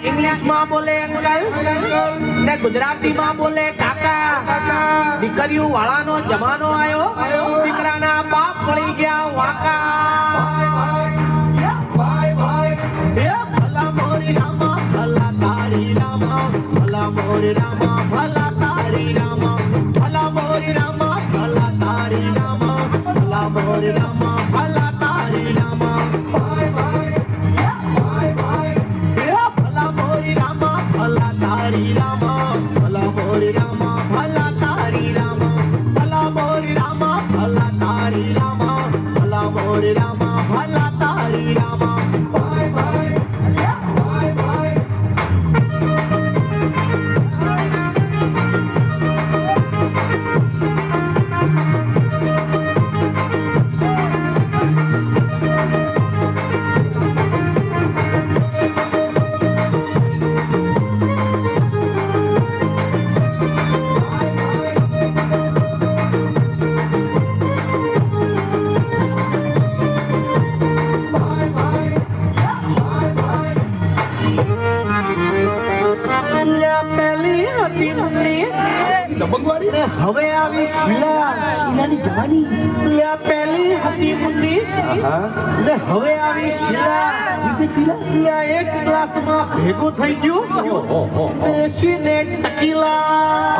English में बोले uncle ने गुजराती में बोले काका दीकरियों वाला नो जमानो आयो दीकरा ना बाप पड़ी गया वाका भला मोरी रामा भला तारी रामा भला मोरी रामा भला तारी रामा भला मोरी रामा भला तारी रामा भला मोरी रामा भला तारी रामा तारी रामा भला मोरी रामा भला तारी रामा भला मोरी रामा भला तारी रामा भला मोरी रामा भला तारी रामा बाय बाय बाय बाय હવે આવી શીલાની જવાની પહેલી હતી મુંડી ને હવે આવી શીલા એક ક્લાસમાં ભેગું થઈ ગયું એસીને ટકીલા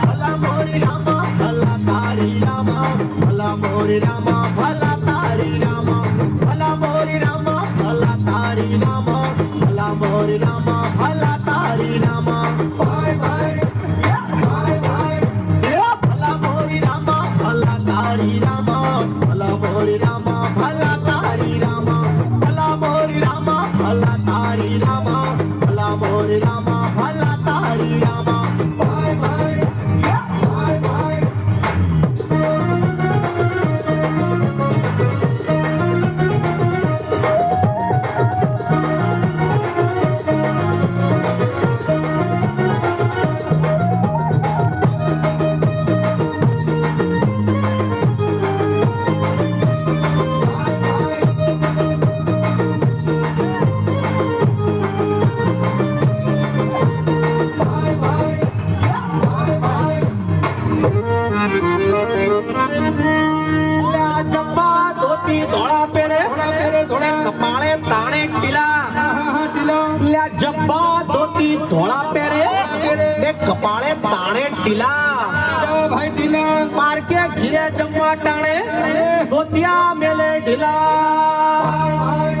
ભલા મોરી રામા ભલા તારી રામા ભલા મોરી રામા ભલા તારી રામા ભલા મોરી રામા ભલા તારી રામા ભલા મોરી રામા ભલા તારી રામા બાય બાય બાય બાય ભલા મોરી રામા ભલા તારી રામા ભલા મોરી રામા ભલા તારી રામા ભલા મોરી રામા ભલા તારી રામા ભલા મોરી રામા ભલા તારી રામા બાય બાય બાય બાય કપાળે તાણે ટીલા ભાઈ ટીલા પારકે ઘીરે જમવા ટાણે ધોતિયા મેલે ઢીલા